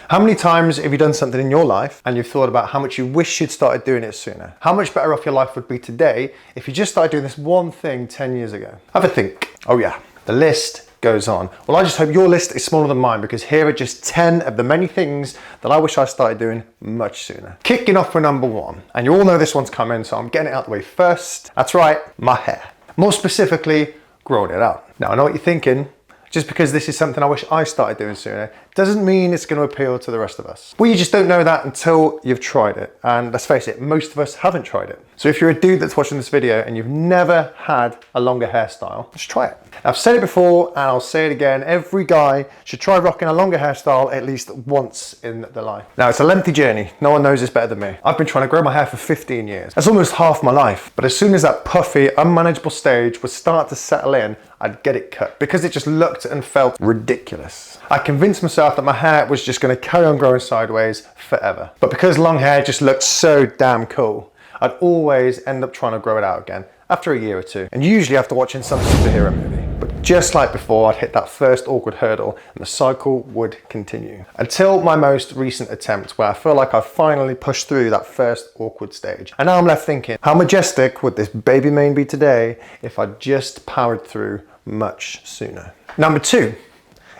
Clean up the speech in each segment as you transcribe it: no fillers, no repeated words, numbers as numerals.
How many times have you done something in your life and you've thought about how much you wish you'd started doing it sooner? How much better off your life would be today if you just started doing this one thing 10 years ago? Have a think. Oh yeah, the list goes on. Well, I just hope your list is smaller than mine, because here are just 10 of the many things that I wish I started doing much sooner. Kicking off with number 1, and you all know this one's coming, so I'm getting it out the way first. That's right, my hair. More specifically, growing it out. Now, I know what you're thinking. Just because this is something I wish I started doing sooner doesn't mean it's going to appeal to the rest of us. Well, you just don't know that until you've tried it. And let's face it, most of us haven't tried it. So if you're a dude that's watching this video and you've never had a longer hairstyle, just try it. I've said it before and I'll say it again. Every guy should try rocking a longer hairstyle at least once in their life. Now, it's a lengthy journey. No one knows this better than me. I've been trying to grow my hair for 15 years. That's almost half my life. But as soon as that puffy, unmanageable stage would start to settle in, I'd get it cut because it just looked and felt ridiculous. I convinced myself that my hair was just going to carry on growing sideways forever. But because long hair just looked so damn cool, I'd always end up trying to grow it out again after a year or two, and usually after watching some superhero movie. But just like before, I'd hit that first awkward hurdle and the cycle would continue. Until my most recent attempt, where I feel like I've finally pushed through that first awkward stage. And now I'm left thinking, how majestic would this baby mane be today if I just powered through much sooner? Number 2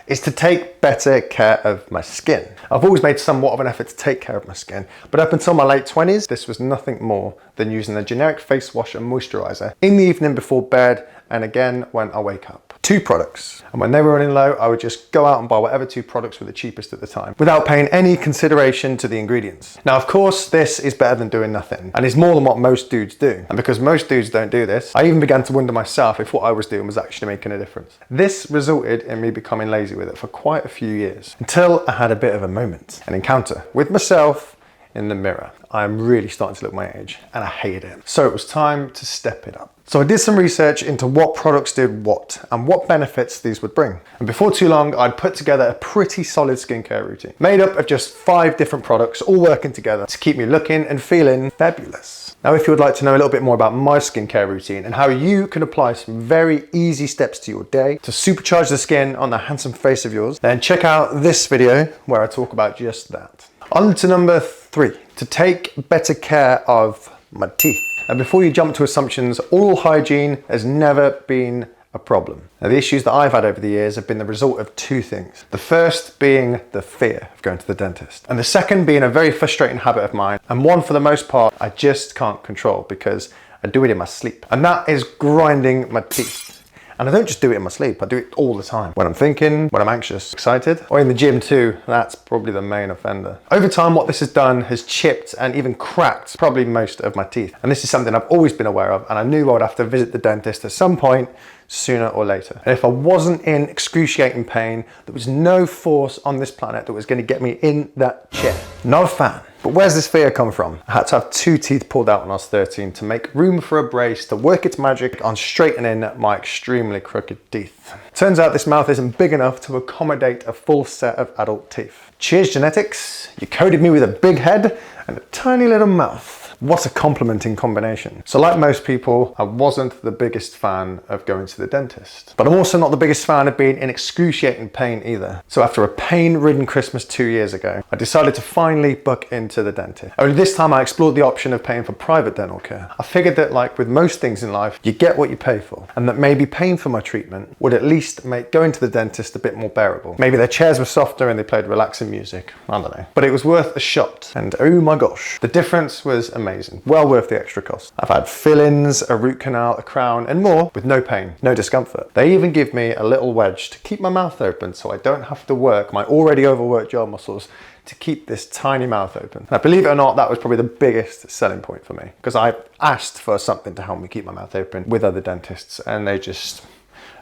is to take better care of my skin. I've always made somewhat of an effort to take care of my skin, but up until my late 20s, this was nothing more than using a generic face wash and moisturizer in the evening before bed, and again when I wake up. 2 products. And when they were running low, I would just go out and buy whatever 2 products were the cheapest at the time, without paying any consideration to the ingredients. Now, of course, this is better than doing nothing, and is more than what most dudes do. And because most dudes don't do this, I even began to wonder myself if what I was doing was actually making a difference. This resulted in me becoming lazy with it for quite a few years, until I had a bit of a moment, an encounter with myself in the mirror. I'm really starting to look my age, and I hated it. So it was time to step it up. So I did some research into what products did what and what benefits these would bring. And before too long, I'd put together a pretty solid skincare routine, made up of just 5 different products, all working together to keep me looking and feeling fabulous. Now, if you would like to know a little bit more about my skincare routine and how you can apply some very easy steps to your day to supercharge the skin on the handsome face of yours, then check out this video where I talk about just that. On to number 3, to take better care of my teeth. And before you jump to assumptions, oral hygiene has never been a problem. Now, the issues that I've had over the years have been the result of 2 things. The first being the fear of going to the dentist, and the second being a very frustrating habit of mine, and one for the most part I just can't control because I do it in my sleep, and that is grinding my teeth. And I don't just do it in my sleep, I do it all the time. When I'm thinking, when I'm anxious, excited, or in the gym too. That's probably the main offender. Over time, what this has done has chipped and even cracked probably most of my teeth. And this is something I've always been aware of, and I knew I would have to visit the dentist at some point, sooner or later. And if I wasn't in excruciating pain, there was no force on this planet that was going to get me in that chair. Not a fan. But where's this fear come from? I had to have 2 teeth pulled out when I was 13 to make room for a brace to work its magic on straightening my extremely crooked teeth. Turns out this mouth isn't big enough to accommodate a full set of adult teeth. Cheers, genetics. You coded me with a big head and a tiny little mouth. What a complimenting combination. So like most people, I wasn't the biggest fan of going to the dentist. But I'm also not the biggest fan of being in excruciating pain either. So after a pain-ridden Christmas 2 years ago, I decided to finally book into the dentist. Only this time I explored the option of paying for private dental care. I figured that, like with most things in life, you get what you pay for, and that maybe paying for my treatment would at least make going to the dentist a bit more bearable. Maybe their chairs were softer and they played relaxing music. I don't know. But it was worth a shot, and oh my gosh, the difference was amazing. Well worth the extra cost. I've had fill-ins, a root canal, a crown, and more with no pain, no discomfort. They even give me a little wedge to keep my mouth open so I don't have to work my already overworked jaw muscles to keep this tiny mouth open. Now, believe it or not, that was probably the biggest selling point for me, because I asked for something to help me keep my mouth open with other dentists, and they just,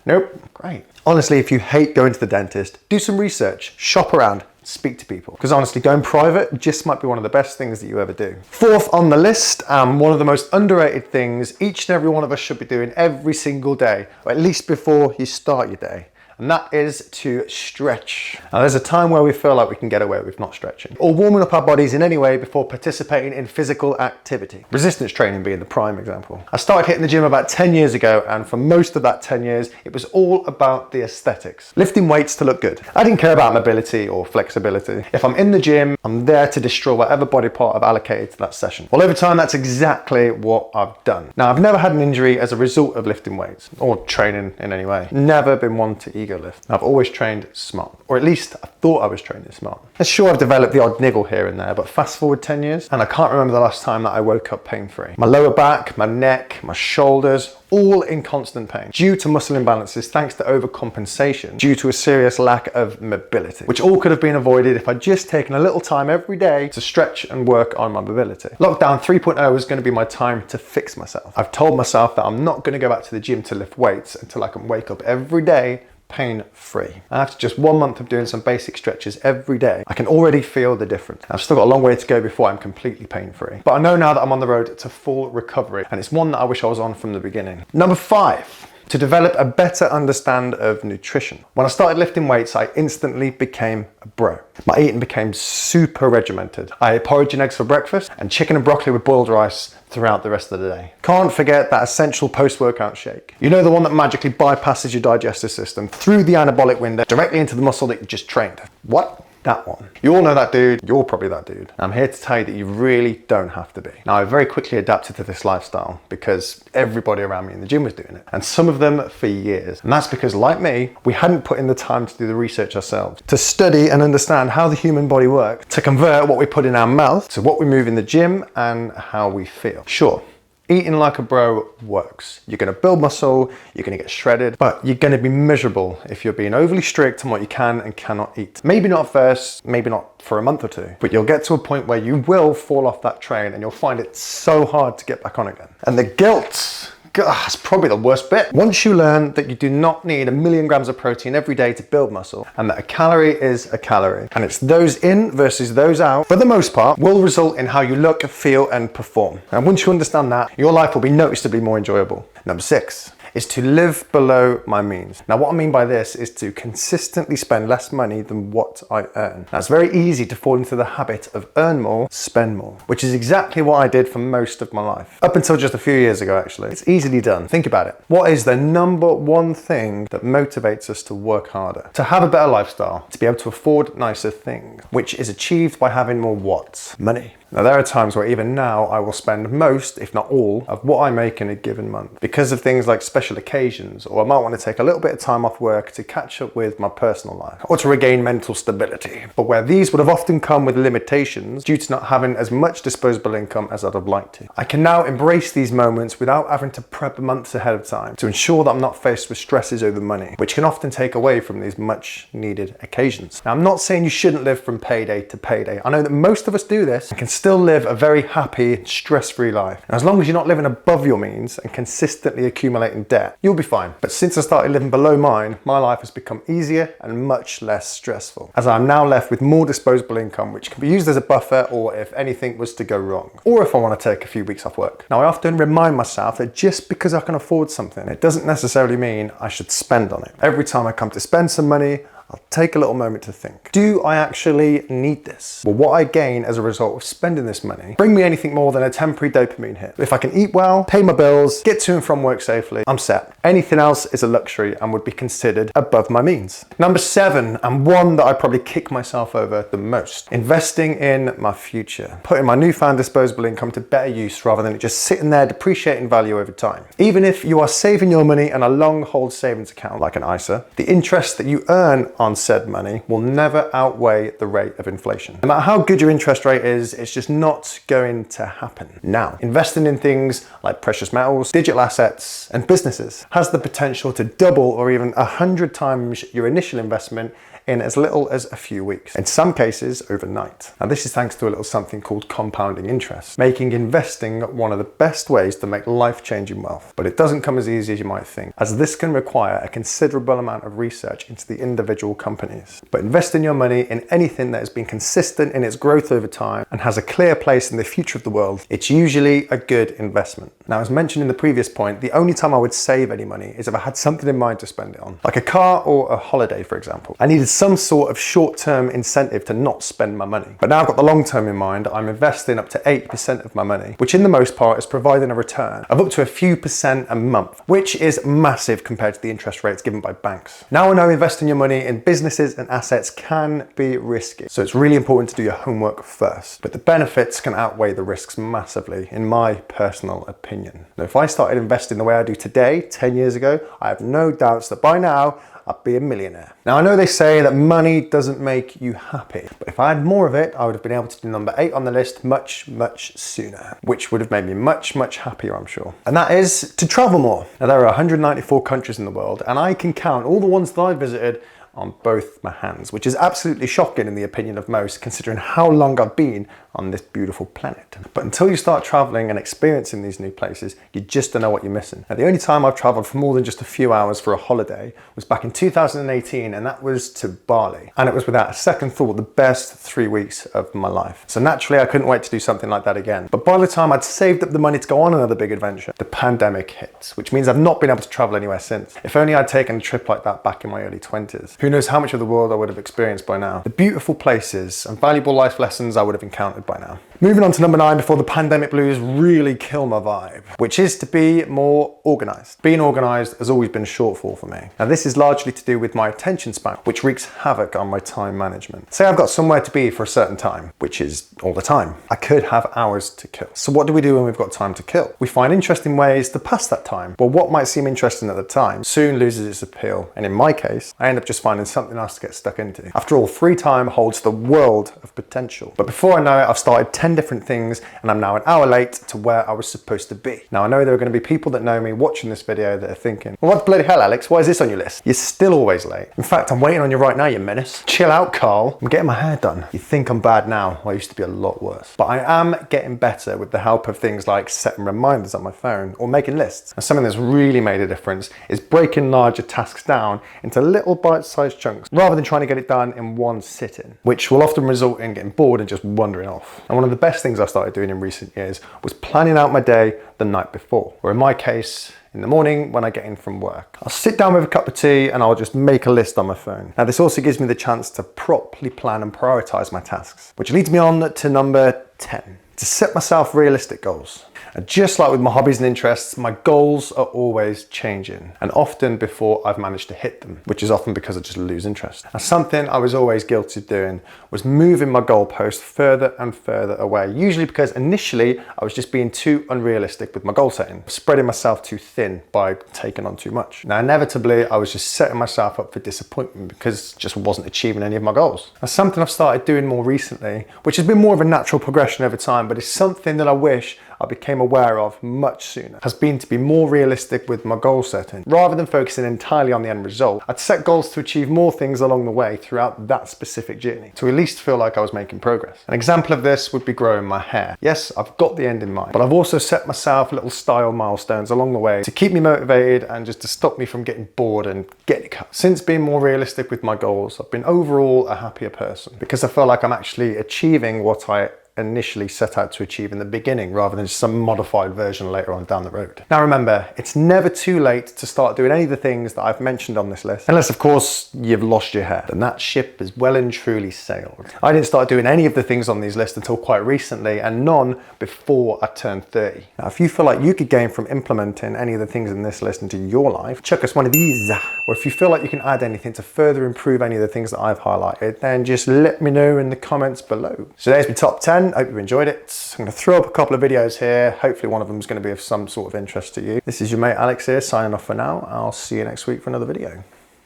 nope. Great. Honestly, if you hate going to the dentist, do some research, shop around, speak to people, because honestly, going private just might be one of the best things that you ever do. 4th on the list, one of the most underrated things each and every one of us should be doing every single day, or at least before you start your day, and that is to stretch. Now, there's a time where we feel like we can get away with not stretching or warming up our bodies in any way before participating in physical activity. Resistance training being the prime example. I started hitting the gym about 10 years ago, and for most of that 10 years, it was all about the aesthetics. Lifting weights to look good. I didn't care about mobility or flexibility. If I'm in the gym, I'm there to destroy whatever body part I've allocated to that session. Well, over time, that's exactly what I've done. Now, I've never had an injury as a result of lifting weights or training in any way. Never been one to ego lift. I've always trained smart, or at least I thought I was training smart. And sure, I've developed the odd niggle here and there, but fast forward 10 years, and I can't remember the last time that I woke up pain-free. My lower back, my neck, my shoulders, all in constant pain due to muscle imbalances thanks to overcompensation due to a serious lack of mobility, which all could have been avoided if I'd just taken a little time every day to stretch and work on my mobility. Lockdown 3.0 was going to be my time to fix myself. I've told myself that I'm not going to go back to the gym to lift weights until I can wake up every day pain-free. After just 1 month of doing some basic stretches every day, I can already feel the difference. I've still got a long way to go before I'm completely pain-free, but I know now that I'm on the road to full recovery, and it's one that I wish I was on from the beginning. Number 5. To develop a better understanding of nutrition. When I started lifting weights, I instantly became a bro. My eating became super regimented. I ate porridge and eggs for breakfast and chicken and broccoli with boiled rice throughout the rest of the day. Can't forget that essential post-workout shake. You know, the one that magically bypasses your digestive system through the anabolic window directly into the muscle that you just trained. What? That one. You all know that dude. You're probably that dude. I'm here to tell you that you really don't have to be. Now, I very quickly adapted to this lifestyle because everybody around me in the gym was doing it, and some of them for years. And that's because, like me, we hadn't put in the time to do the research ourselves, to study and understand how the human body works, to convert what we put in our mouth to what we move in the gym and how we feel. Sure, eating like a bro works. You're going to build muscle, you're going to get shredded, but you're going to be miserable if you're being overly strict on what you can and cannot eat. Maybe not first, maybe not for a month or two, but you'll get to a point where you will fall off that train and you'll find it so hard to get back on again. And the guilt, that's probably the worst bit. Once you learn that you do not need 1,000,000 grams of protein every day to build muscle, and that a calorie is a calorie, and it's those in versus those out, for the most part, will result in how you look, feel, and perform. And once you understand that, your life will be noticeably more enjoyable. Number 6 is to live below my means. Now, what I mean by this is to consistently spend less money than what I earn. Now, it's very easy to fall into the habit of earn more, spend more, which is exactly what I did for most of my life. Up until just a few years ago, actually. It's easily done. Think about it. What is the number one thing that motivates us to work harder? To have a better lifestyle, to be able to afford nicer things, which is achieved by having more what? Money. Now, there are times where even now I will spend most, if not all, of what I make in a given month because of things like special occasions, or I might want to take a little bit of time off work to catch up with my personal life or to regain mental stability. But where these would have often come with limitations due to not having as much disposable income as I'd have liked to, I can now embrace these moments without having to prep months ahead of time to ensure that I'm not faced with stresses over money, which can often take away from these much needed occasions. Now, I'm not saying you shouldn't live from payday to payday. I know that most of us do this and can still live a very happy, stress-free life. And as long as you're not living above your means and consistently accumulating debt, you'll be fine. But since I started living below mine, my life has become easier and much less stressful, as I'm now left with more disposable income, which can be used as a buffer or if anything was to go wrong, or if I want to take a few weeks off work. Now, I often remind myself that just because I can afford something, it doesn't necessarily mean I should spend on it. Every time I come to spend some money, I'll take a little moment to think, do I actually need this? Will what I gain as a result of spending this money bring me anything more than a temporary dopamine hit? If I can eat well, pay my bills, get to and from work safely, I'm set. Anything else is a luxury and would be considered above my means. Number 7, and one that I probably kick myself over the most, investing in my future. Putting my newfound disposable income to better use rather than it just sitting there depreciating value over time. Even if you are saving your money in a long hold savings account like an ISA, the interest that you earn on said money will never outweigh the rate of inflation. No matter how good your interest rate is, it's just not going to happen. Now, investing in things like precious metals, digital assets, and businesses has the potential to double or even 100 times your initial investment in as little as a few weeks, in some cases overnight. And this is thanks to a little something called compounding interest, making investing one of the best ways to make life-changing wealth. But it doesn't come as easy as you might think, as this can require a considerable amount of research into the individual companies. But investing your money in anything that has been consistent in its growth over time and has a clear place in the future of the world, it's usually a good investment. Now, as mentioned in the previous point, the only time I would save any money is if I had something in mind to spend it on, like a car or a holiday, for example. I needed some sort of short-term incentive to not spend my money. But now I've got the long-term in mind, I'm investing up to 80% of my money, which in the most part is providing a return of up to a few percent a month, which is massive compared to the interest rates given by banks. Now I know investing your money in businesses and assets can be risky, so it's really important to do your homework first. But the benefits can outweigh the risks massively, in my personal opinion. Now, if I started investing the way I do today, 10 years ago, I have no doubts that by now, I'd be a millionaire. Now, I know they say that money doesn't make you happy, but if I had more of it, I would have been able to do number 8 on the list much sooner, which would have made me much happier, I'm sure. And that is to travel more. Now, there are 194 countries in the world, and I can count all the ones that I've visited on both my hands, which is absolutely shocking in the opinion of most, considering how long I've been on this beautiful planet. But until you start traveling and experiencing these new places, you just don't know what you're missing. Now, the only time I've traveled for more than just a few hours for a holiday was back in 2018, and that was to Bali. And it was without a second thought the best 3 weeks of my life. So naturally, I couldn't wait to do something like that again. But by the time I'd saved up the money to go on another big adventure, the pandemic hit, which means I've not been able to travel anywhere since. If only I'd taken a trip like that back in my early 20s. Who knows how much of the world I would have experienced by now. The beautiful places and valuable life lessons I would have encountered by now. Moving on to number 9 before the pandemic blues really kill my vibe, which is to be more organised. Being organised has always been a shortfall for me. Now, this is largely to do with my attention span, which wreaks havoc on my time management. Say I've got somewhere to be for a certain time, which is all the time. I could have hours to kill. So what do we do when we've got time to kill? We find interesting ways to pass that time. Well, what might seem interesting at the time soon loses its appeal. And in my case, I end up just finding something else to get stuck into. After all, free time holds the world of potential. But before I know it, I've started 10 different things, and I'm now an hour late to where I was supposed to be. Now, I know there are going to be people that know me watching this video that are thinking, well, what the bloody hell, Alex? Why is this on your list? You're still always late. In fact, I'm waiting on you right now, you menace. Chill out, Carl. I'm getting my hair done. You think I'm bad now? Well, I used to be a lot worse. But I am getting better with the help of things like setting reminders on my phone or making lists. And something that's really made a difference is breaking larger tasks down into little bite-sized chunks rather than trying to get it done in one sitting, which will often result in getting bored and just wandering off. And one of the best things I started doing in recent years was planning out my day the night before, or in my case, in the morning when I get in from work. I'll sit down with a cup of tea and I'll just make a list on my phone. Now, this also gives me the chance to properly plan and prioritize my tasks, which leads me on to number 10, to set myself realistic goals. And just like with my hobbies and interests, my goals are always changing, and often before I've managed to hit them, which is often because I just lose interest. Now, something I was always guilty of doing was moving my goalpost further and further away, usually because initially I was just being too unrealistic with my goal setting, spreading myself too thin by taking on too much. Now, inevitably, I was just setting myself up for disappointment because I just wasn't achieving any of my goals. Now, something I've started doing more recently, which has been more of a natural progression over time, but it's something that I wish I became aware of much sooner, has been to be more realistic with my goal setting. Rather than focusing entirely on the end result, I'd set goals to achieve more things along the way throughout that specific journey, to at least feel like I was making progress. An example of this would be growing my hair. Yes, I've got the end in mind, but I've also set myself little style milestones along the way to keep me motivated and just to stop me from getting bored and getting it cut. Since being more realistic with my goals, I've been overall a happier person because I feel like I'm actually achieving what I initially set out to achieve in the beginning rather than just some modified version later on down the road. Now remember, it's never too late to start doing any of the things that I've mentioned on this list, unless of course you've lost your hair, then that ship has well and truly sailed. I didn't start doing any of the things on these lists until quite recently, and none before I turned 30. Now if you feel like you could gain from implementing any of the things in this list into your life, chuck us one of these. Or if you feel like you can add anything to further improve any of the things that I've highlighted, then just let me know in the comments below. So there's my top 10. I hope you enjoyed it. I'm going to throw up a couple of videos here. Hopefully one of them is going to be of some sort of interest to you. This is your mate Alex here, signing off for now. I'll see you next week for another video.